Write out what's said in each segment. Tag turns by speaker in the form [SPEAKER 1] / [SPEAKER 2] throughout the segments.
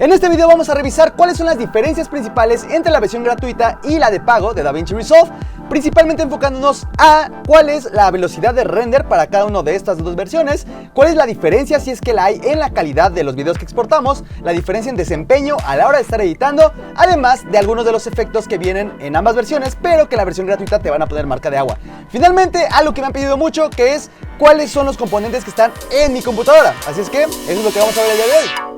[SPEAKER 1] En este video vamos a revisar cuáles son las diferencias principales entre la versión gratuita y la de pago de DaVinci Resolve, principalmente enfocándonos a cuál es la velocidad de render para cada una de estas dos versiones, cuál es la diferencia, si es que la hay, en la calidad de los videos que exportamos, la diferencia en desempeño a la hora de estar editando, además de algunos de los efectos que vienen en ambas versiones, pero que en la versión gratuita te van a poner marca de agua. Finalmente, algo que me han pedido mucho, que es cuáles son los componentes que están en mi computadora. Así es que eso es lo que vamos a ver el día de hoy.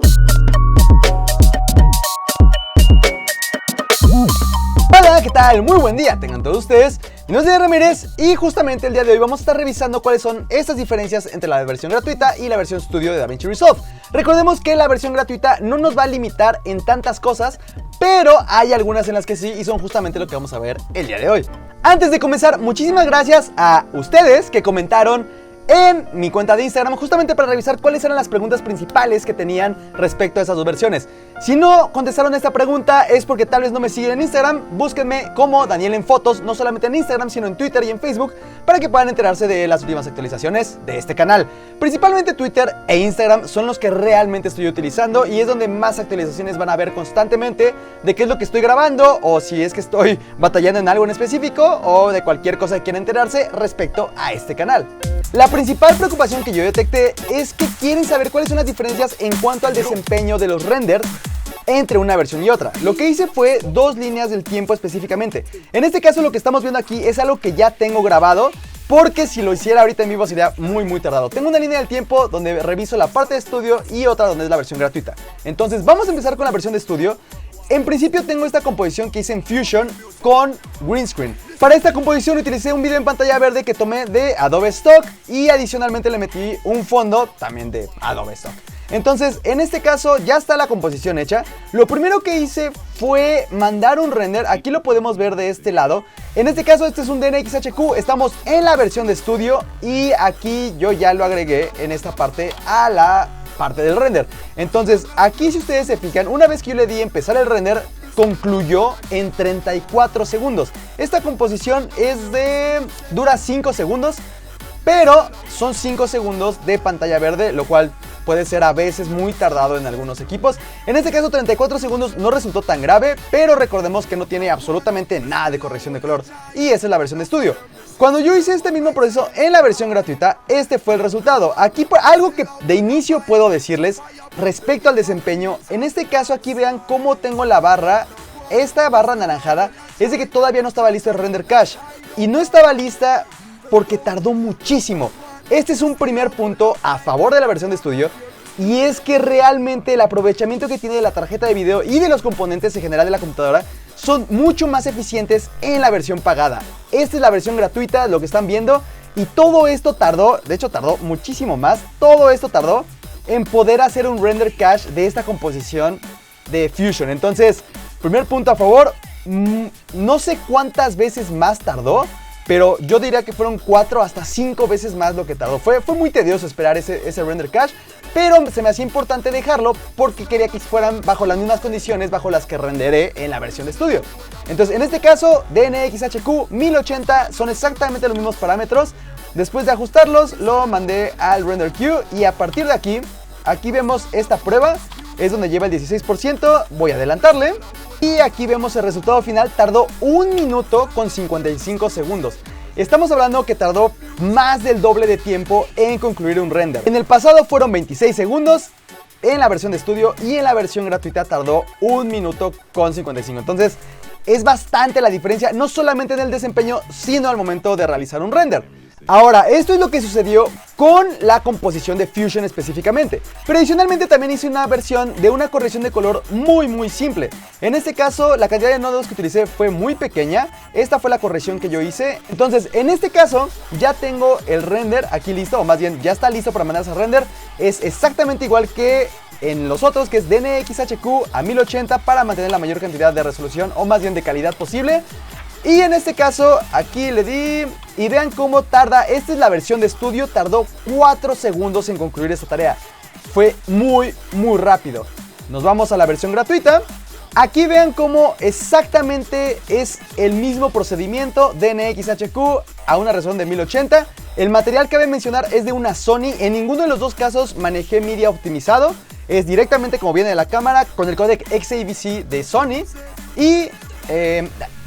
[SPEAKER 1] Hola, ¿qué tal? Muy buen día tengan todos ustedes. Mi nombre es Ramírez y justamente el día de hoy vamos a estar revisando cuáles son estas diferencias entre la versión gratuita y la versión Studio de DaVinci Resolve. Recordemos que la versión gratuita no nos va a limitar en tantas cosas, pero hay algunas en las que sí, y son justamente lo que vamos a ver el día de hoy. Antes de comenzar, muchísimas gracias a ustedes que comentaron en mi cuenta de Instagram justamente para revisar cuáles eran las preguntas principales que tenían respecto a esas dos versiones. Si no contestaron esta pregunta es porque tal vez no me siguen en Instagram. Búsquenme como Daniel en Fotos, no solamente en Instagram sino en Twitter y en Facebook, para que puedan enterarse de las últimas actualizaciones de este canal. Principalmente Twitter e Instagram son los que realmente estoy utilizando y es donde más actualizaciones van a ver constantemente de qué es lo que estoy grabando, o si es que estoy batallando en algo en específico, o de cualquier cosa que quieran enterarse respecto a este canal. La principal preocupación que yo detecté es que quieren saber cuáles son las diferencias en cuanto al desempeño de los renders entre una versión y otra. Lo que hice fue dos líneas del tiempo específicamente. En este caso lo que estamos viendo aquí es algo que ya tengo grabado, porque si lo hiciera ahorita en vivo sería muy tardado. Tengo una línea del tiempo donde reviso la parte de estudio y otra donde es la versión gratuita. Entonces vamos a empezar con la versión de estudio. En principio tengo esta composición que hice en Fusion con green screen. Para esta composición utilicé un video en pantalla verde que tomé de Adobe Stock y adicionalmente le metí un fondo también de Adobe Stock. Entonces, en este caso ya está la composición hecha. Lo primero que hice fue mandar un render. Aquí lo podemos ver de este lado. En este caso este es un DNX HQ. Estamos en la versión de estudio y aquí yo ya lo agregué en esta parte a la parte del render. Entonces aquí, si ustedes se fijan, una vez que yo le di empezar el render, concluyó en 34 segundos. Esta composición dura 5 segundos, pero son 5 segundos de pantalla verde, lo cual puede ser a veces muy tardado en algunos equipos. En este caso 34 segundos no resultó tan grave, pero recordemos que no tiene absolutamente nada de corrección de color, y esa es la versión de estudio. Cuando yo hice este mismo proceso en la versión gratuita, este fue el resultado. Aquí algo que de inicio puedo decirles respecto al desempeño. En este caso aquí vean cómo tengo la barra. Esta barra anaranjada es de que todavía no estaba lista el render cache, y no estaba lista porque tardó muchísimo. Este es un primer punto a favor de la versión de estudio, y es que realmente el aprovechamiento que tiene de la tarjeta de video y de los componentes en general de la computadora son mucho más eficientes en la versión pagada. Esta es la versión gratuita, lo que están viendo, y todo esto tardó, de hecho tardó muchísimo más, todo esto tardó en poder hacer un render cache de esta composición de Fusion. Entonces, primer punto a favor. No sé cuántas veces más tardó, pero yo diría que fueron 4 hasta 5 veces más lo que tardó. Fue muy tedioso esperar ese render cache, pero se me hacía importante dejarlo porque quería que fueran bajo las mismas condiciones bajo las que renderé en la versión de estudio. Entonces, en este caso, DNX HQ 1080 son exactamente los mismos parámetros. Después de ajustarlos, lo mandé al render queue, y a partir de aquí vemos esta prueba. Es donde lleva el 16%, voy a adelantarle. Y aquí vemos el resultado final, tardó 1 minuto con 55 segundos. Estamos hablando que tardó más del doble de tiempo en concluir un render. En el pasado fueron 26 segundos en la versión de estudio, y en la versión gratuita tardó 1 minuto con 55. Entonces es bastante la diferencia, no solamente en el desempeño, sino al momento de realizar un render. Ahora, esto es lo que sucedió con la composición de Fusion específicamente. Pero adicionalmente también hice una versión de una corrección de color muy simple. En este caso, la cantidad de nodos que utilicé fue muy pequeña. Esta fue la corrección que yo hice. Entonces, en este caso, ya tengo el render aquí listo, o más bien, ya está listo para mandarse a render. Es exactamente igual que en los otros, que es DNX HQ a 1080 para mantener la mayor cantidad de resolución, o más bien de calidad posible. Y en este caso, aquí le di y vean cómo tarda. Esta es la versión de estudio, tardó 4 segundos en concluir esta tarea. Fue muy rápido. Nos vamos a la versión gratuita. Aquí vean cómo exactamente es el mismo procedimiento, DNX HQ a una resolución de 1080. El material que cabe mencionar es de una Sony. En ninguno de los dos casos manejé media optimizado. es directamente como viene de la cámara con el códec XAVC de Sony y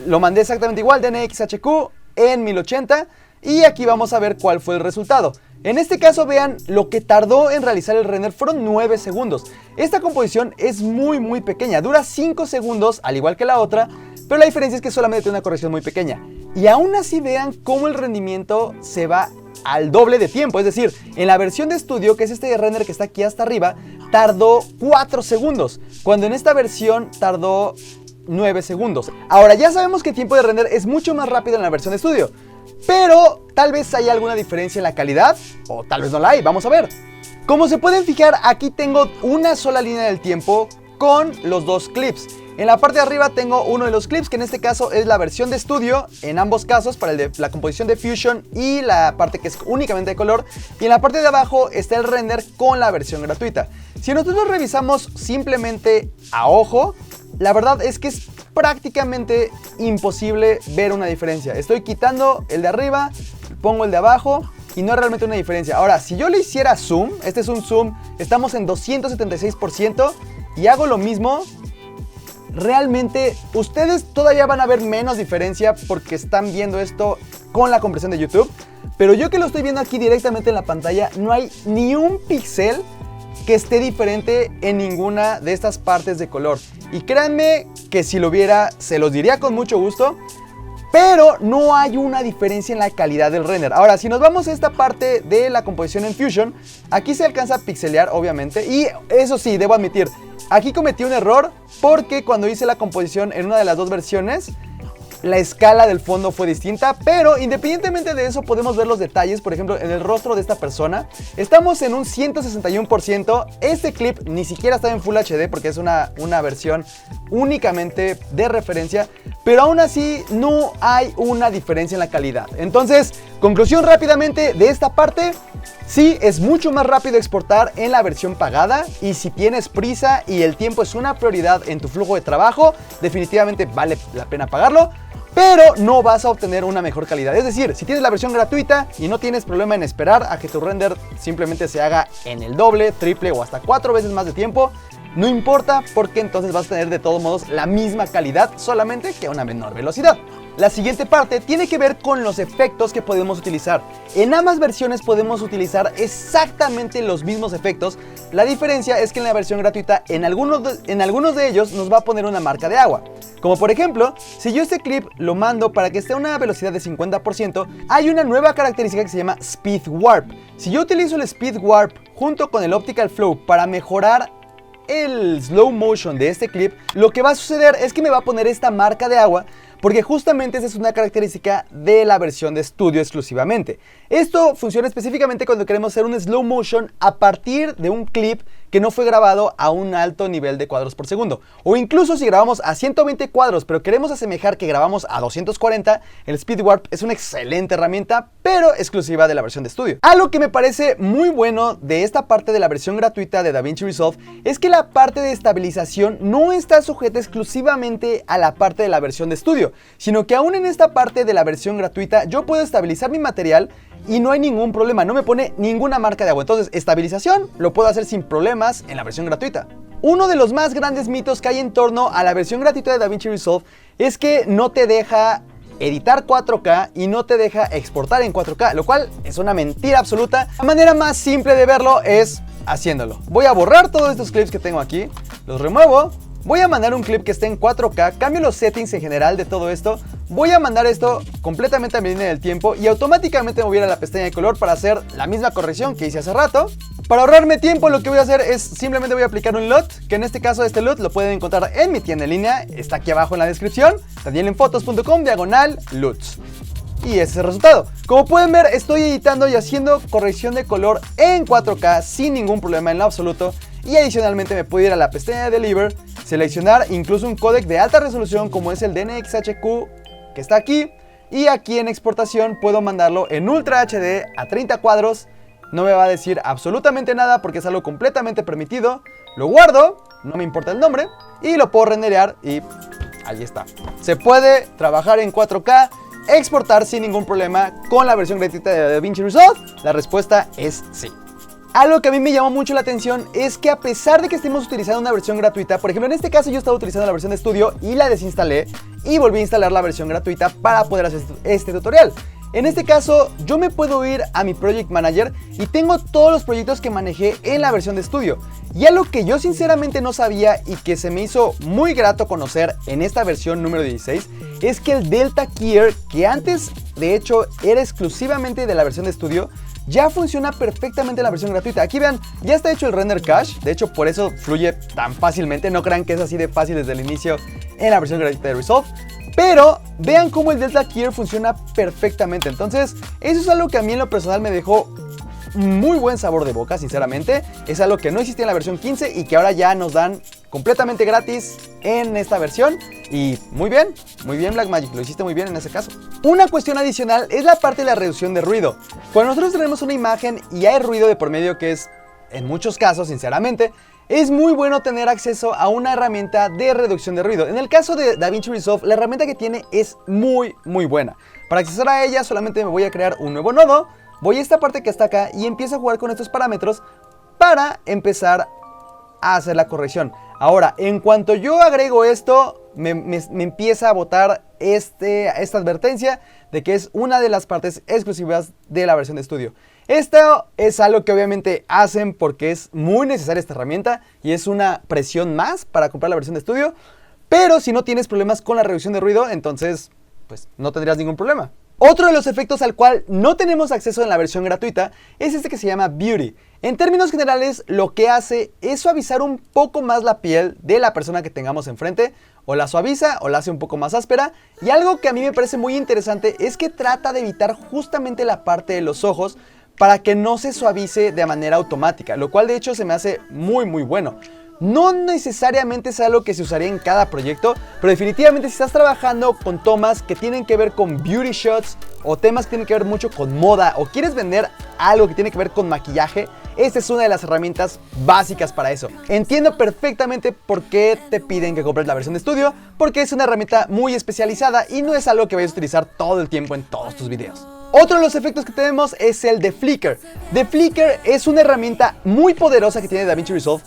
[SPEAKER 1] lo mandé exactamente igual, DNxHQ en 1080 y aquí vamos a ver cuál fue el resultado. En este caso vean lo que tardó en realizar el render, fueron 9 segundos. Esta composición es muy pequeña, dura 5 segundos al igual que la otra, pero la diferencia es que solamente tiene una corrección muy pequeña. Y aún así vean cómo el rendimiento se va al doble de tiempo, es decir, en la versión de estudio, que es este render que está aquí hasta arriba, tardó 4 segundos, cuando en esta versión tardó 9 segundos. Ahora ya sabemos que el tiempo de render es mucho más rápido en la versión de estudio, pero tal vez haya alguna diferencia en la calidad, o tal vez no la hay, vamos a ver. Como se pueden fijar, aquí tengo una sola línea del tiempo con los dos clips. En la parte de arriba tengo uno de los clips, que en este caso es la versión de estudio, en ambos casos, para el de la composición de Fusion y la parte que es únicamente de color. Y en la parte de abajo está el render con la versión gratuita. Si nosotros revisamos simplemente a ojo, la verdad es que es prácticamente imposible ver una diferencia. Estoy quitando el de arriba, pongo el de abajo y no es realmente una diferencia. Ahora, si yo le hiciera zoom, este es un zoom, estamos en 276% y hago lo mismo, realmente ustedes todavía van a ver menos diferencia porque están viendo esto con la compresión de YouTube. Pero yo que lo estoy viendo aquí directamente en la pantalla, no hay ni un píxel que esté diferente en ninguna de estas partes de color. Y créanme que si lo viera, se los diría con mucho gusto, pero no hay una diferencia en la calidad del render. Ahora, si nos vamos a esta parte de la composición en Fusion, aquí se alcanza a pixelear, obviamente. Y eso sí, debo admitir, aquí cometí un error porque cuando hice la composición en una de las dos versiones, la escala del fondo fue distinta, pero independientemente de eso podemos ver los detalles. Por ejemplo, en el rostro de esta persona estamos en un 161%. Este clip ni siquiera está en Full HD porque es una versión únicamente de referencia, pero aún así no hay una diferencia en la calidad. Entonces, conclusión rápidamente de esta parte: sí, es mucho más rápido exportar en la versión pagada, y si tienes prisa y el tiempo es una prioridad en tu flujo de trabajo, definitivamente vale la pena pagarlo, pero no vas a obtener una mejor calidad. Es decir, si tienes la versión gratuita y no tienes problema en esperar a que tu render simplemente se haga en el doble, triple o hasta 4 veces más de tiempo, no importa, porque entonces vas a tener de todos modos la misma calidad, solamente que a una menor velocidad. La siguiente parte tiene que ver con los efectos que podemos utilizar. En ambas versiones podemos utilizar exactamente los mismos efectos. La diferencia es que en la versión gratuita, en algunos de ellos nos va a poner una marca de agua. Como por ejemplo, si yo este clip lo mando para que esté a una velocidad de 50%, hay una nueva característica que se llama Speed Warp. Si yo utilizo el Speed Warp junto con el Optical Flow para mejorar el slow motion de este clip, lo que va a suceder es que me va a poner esta marca de agua, porque justamente esa es una característica de la versión de estudio exclusivamente. Esto funciona específicamente cuando queremos hacer un slow motion a partir de un clip que no fue grabado a un alto nivel de cuadros por segundo. O incluso si grabamos a 120 cuadros pero queremos asemejar que grabamos a 240, el Speed Warp es una excelente herramienta, pero exclusiva de la versión de estudio. Algo que me parece muy bueno de esta parte de la versión gratuita de DaVinci Resolve es que la parte de estabilización no está sujeta exclusivamente a la parte de la versión de estudio, sino que aún en esta parte de la versión gratuita yo puedo estabilizar mi material y no hay ningún problema, no me pone ninguna marca de agua. Entonces, estabilización lo puedo hacer sin problemas en la versión gratuita. Uno de los más grandes mitos que hay en torno a la versión gratuita de DaVinci Resolve es que no te deja editar 4K y no te deja exportar en 4K, lo cual es una mentira absoluta. La manera más simple de verlo es haciéndolo. Voy a borrar todos estos clips que tengo aquí, los remuevo. Voy a mandar un clip que esté en 4K, cambio los settings en general de todo esto, voy a mandar esto completamente a mi línea del tiempo y automáticamente me voy a ir a la pestaña de color para hacer la misma corrección que hice hace rato. Para ahorrarme tiempo, lo que voy a hacer es simplemente voy a aplicar un LUT, que en este caso este LUT lo pueden encontrar en mi tienda en línea, está aquí abajo en la descripción, danielenfotos.com/LUTs. Y ese es el resultado. Como pueden ver, estoy editando y haciendo corrección de color en 4K sin ningún problema en lo absoluto. Y adicionalmente me puedo ir a la pestaña de Deliver, seleccionar incluso un códec de alta resolución como es el DNxHQ que está aquí. Y aquí en exportación puedo mandarlo en Ultra HD a 30 cuadros. No me va a decir absolutamente nada porque es algo completamente permitido. Lo guardo, no me importa el nombre, y lo puedo renderear y ahí está. Se puede trabajar en 4K, exportar sin ningún problema con la versión gratuita de DaVinci Resolve. La respuesta es sí. Algo que a mí me llamó mucho la atención es que a pesar de que estemos utilizando una versión gratuita, por ejemplo en este caso yo estaba utilizando la versión de estudio y la desinstalé y volví a instalar la versión gratuita para poder hacer este tutorial. En este caso yo me puedo ir a mi Project Manager y tengo todos los proyectos que manejé en la versión de estudio. Y algo que yo sinceramente no sabía y que se me hizo muy grato conocer en esta versión número 16 es que el Delta Keyer, que antes de hecho era exclusivamente de la versión de estudio, ya funciona perfectamente en la versión gratuita. Aquí vean, ya está hecho el render cache, de hecho por eso fluye tan fácilmente, no crean que es así de fácil desde el inicio en la versión gratuita de Resolve. Pero vean cómo el Delta Keyer funciona perfectamente. Entonces eso es algo que a mí en lo personal me dejó muy buen sabor de boca, sinceramente. Es algo que no existía en la versión 15 y que ahora ya nos dan completamente gratis en esta versión. Y muy bien Blackmagic, lo hiciste muy bien en ese caso. Una cuestión adicional es la parte de la reducción de ruido. Cuando nosotros tenemos una imagen y hay ruido de por medio, que es en muchos casos, sinceramente, es muy bueno tener acceso a una herramienta de reducción de ruido. En el caso de DaVinci Resolve, la herramienta que tiene es muy buena. Para acceder a ella solamente me voy a crear un nuevo nodo, voy a esta parte que está acá y empiezo a jugar con estos parámetros para empezar a hacer la corrección. Ahora, en cuanto yo agrego esto, me empieza a botar esta advertencia de que es una de las partes exclusivas de la versión de estudio. Esto es algo que obviamente hacen porque es muy necesaria esta herramienta y es una presión más para comprar la versión de estudio. Pero si no tienes problemas con la reducción de ruido, entonces pues no tendrías ningún problema. Otro de los efectos al cual no tenemos acceso en la versión gratuita es este que se llama Beauty. En términos generales, lo que hace es suavizar un poco más la piel de la persona que tengamos enfrente. O la suaviza o la hace un poco más áspera. Y algo que a mí me parece muy interesante es que trata de evitar justamente la parte de los ojos para que no se suavice de manera automática, lo cual de hecho se me hace muy bueno. No necesariamente es algo que se usaría en cada proyecto, pero definitivamente si estás trabajando con tomas que tienen que ver con beauty shots o temas que tienen que ver mucho con moda o quieres vender algo que tiene que ver con maquillaje, esta es una de las herramientas básicas para eso. Entiendo perfectamente por qué te piden que compres la versión de estudio, porque es una herramienta muy especializada y no es algo que vayas a utilizar todo el tiempo en todos tus videos. Otro de los efectos que tenemos es el de Flicker. The Flicker es una herramienta muy poderosa que tiene DaVinci Resolve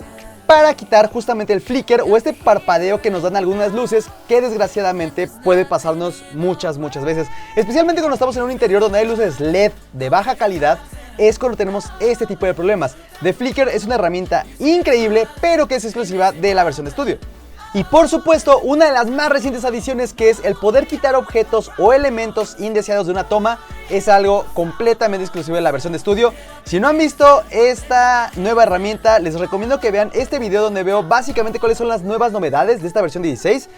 [SPEAKER 1] para quitar justamente el flicker o este parpadeo que nos dan algunas luces que desgraciadamente puede pasarnos muchas veces. Especialmente cuando estamos en un interior donde hay luces LED de baja calidad, es cuando tenemos este tipo de problemas. The Flicker es una herramienta increíble, pero que es exclusiva de la versión de estudio. Y por supuesto, una de las más recientes adiciones, que es el poder quitar objetos o elementos indeseados de una toma, es algo completamente exclusivo de la versión de estudio. Si no han visto esta nueva herramienta, les recomiendo que vean este video donde veo básicamente cuáles son las nuevas novedades de esta versión 16.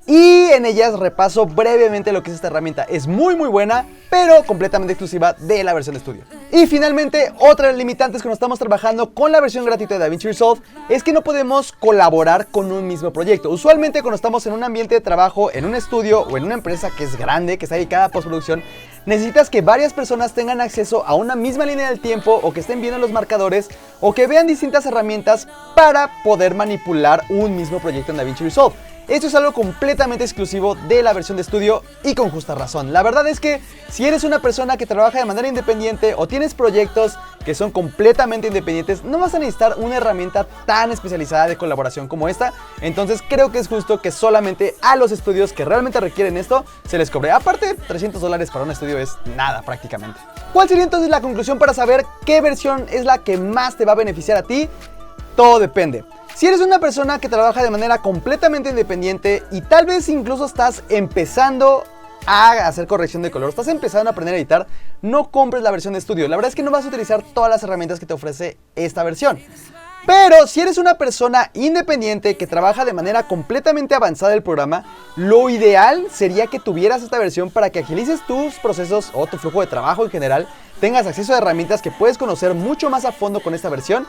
[SPEAKER 1] Y en ellas repaso brevemente lo que es esta herramienta. Es muy buena, pero completamente exclusiva de la versión de estudio. Y finalmente, otra de las limitantes cuando estamos trabajando con la versión gratuita de DaVinci Resolve es que no podemos colaborar con un mismo proyecto. Usualmente cuando estamos en un ambiente de trabajo, en un estudio o en una empresa que es grande, que está dedicada a postproducción, necesitas que varias personas tengan acceso a una misma línea del tiempo, o que estén viendo los marcadores, o que vean distintas herramientas para poder manipular un mismo proyecto en DaVinci Resolve. Esto es algo completamente exclusivo de la versión de estudio y con justa razón. La verdad es que si eres una persona que trabaja de manera independiente o tienes proyectos que son completamente independientes, no vas a necesitar una herramienta tan especializada de colaboración como esta. Entonces creo que es justo que solamente a los estudios que realmente requieren esto se les cobre. Aparte, $300 para un estudio es nada prácticamente. ¿Cuál sería entonces la conclusión para saber qué versión es la que más te va a beneficiar a ti? Todo depende. Si eres una persona que trabaja de manera completamente independiente y tal vez incluso estás empezando a hacer corrección de color, estás empezando a aprender a editar, no compres la versión de estudio. La verdad es que no vas a utilizar todas las herramientas que te ofrece esta versión. Pero si eres una persona independiente que trabaja de manera completamente avanzada del programa, lo ideal sería que tuvieras esta versión para que agilices tus procesos o tu flujo de trabajo en general, tengas acceso a herramientas que puedes conocer mucho más a fondo con esta versión.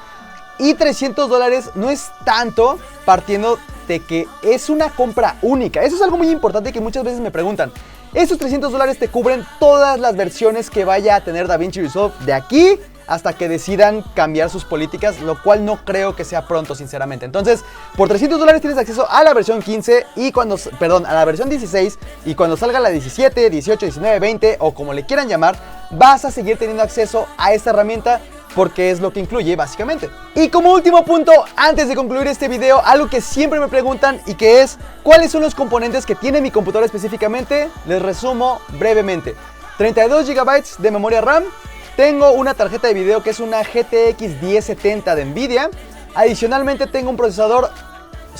[SPEAKER 1] Y $300 no es tanto, partiendo de que es una compra única. Eso es algo muy importante que muchas veces me preguntan. Estos $300 te cubren todas las versiones que vaya a tener DaVinci Resolve de aquí hasta que decidan cambiar sus políticas, lo cual no creo que sea pronto, sinceramente. Entonces, por $300 tienes acceso a la versión 15 y a la versión 16, y cuando salga la 17, 18, 19, 20 o como le quieran llamar, vas a seguir teniendo acceso a esta herramienta porque es lo que incluye básicamente. Y como último punto, antes de concluir este video, algo que siempre me preguntan y que es ¿cuáles son los componentes que tiene mi computadora específicamente? Les resumo brevemente. 32 GB de memoria RAM, tengo una tarjeta de video que es una GTX 1070 de Nvidia, adicionalmente tengo un procesador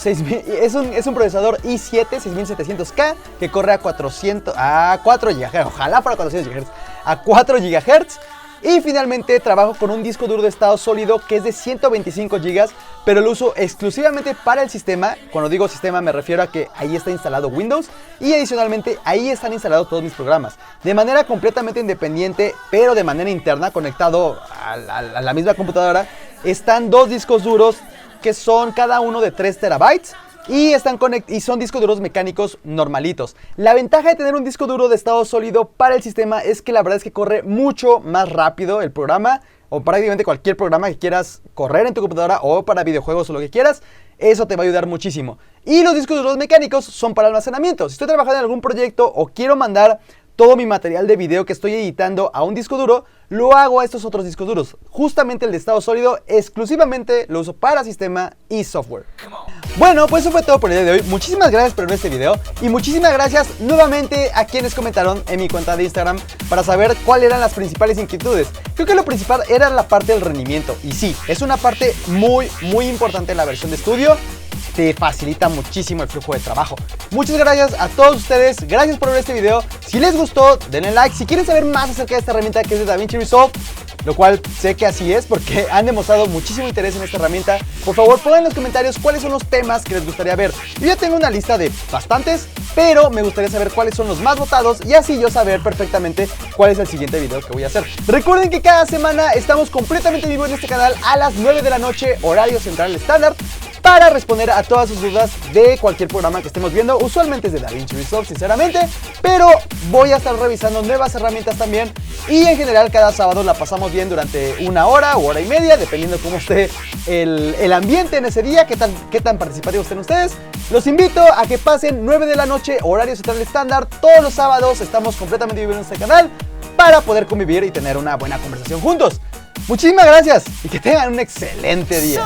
[SPEAKER 1] es un procesador i7 6700K que corre a 4 GHz, ojalá fuera 400 GHz, a 4 GHz. Y finalmente trabajo con un disco duro de estado sólido que es de 125 GB, pero lo uso exclusivamente para el sistema. Cuando digo sistema me refiero a que ahí está instalado Windows y adicionalmente ahí están instalados todos mis programas. De manera completamente independiente, pero de manera interna, conectado a la misma computadora, están dos discos duros que son cada uno de 3 terabytes. Y son discos duros mecánicos normalitos. La ventaja de tener un disco duro de estado sólido para el sistema es que la verdad es que corre mucho más rápido el programa, o prácticamente cualquier programa que quieras correr en tu computadora, o para videojuegos o lo que quieras. Eso te va a ayudar muchísimo. Y los discos duros mecánicos son para almacenamiento. Si estoy trabajando en algún proyecto o quiero mandar todo mi material de video que estoy editando a un disco duro, lo hago a estos otros discos duros. Justamente el de estado sólido exclusivamente lo uso para sistema y software. Bueno, pues eso fue todo por el día de hoy. Muchísimas gracias por ver este video y muchísimas gracias nuevamente a quienes comentaron en mi cuenta de Instagram para saber cuáles eran las principales inquietudes. Creo que lo principal era la parte del rendimiento y sí, es una parte muy importante en la versión de estudio. Te facilita muchísimo el flujo de trabajo. Muchas gracias a todos ustedes, gracias por ver este video. Si les gustó, denle like. Si quieren saber más acerca de esta herramienta que es de DaVinci Resolve, lo cual sé que así es porque han demostrado muchísimo interés en esta herramienta, por favor pongan en los comentarios cuáles son los temas que les gustaría ver. Yo ya tengo una lista de bastantes, pero me gustaría saber cuáles son los más votados y así yo saber perfectamente cuál es el siguiente video que voy a hacer. Recuerden que cada semana estamos completamente vivos en este canal a las 9 de la noche, horario central estándar, para responder a todas sus dudas de cualquier programa que estemos viendo. Usualmente es de DaVinci Resolve, sinceramente, pero voy a estar revisando nuevas herramientas también. Y en general cada sábado la pasamos bien durante una hora o hora y media, dependiendo cómo esté el ambiente en ese día, qué tan participativos estén ustedes. Los invito a que pasen 9 de la noche, horario central estándar. Todos los sábados estamos completamente vivos en este canal para poder convivir y tener una buena conversación juntos. Muchísimas gracias y que tengan un excelente día.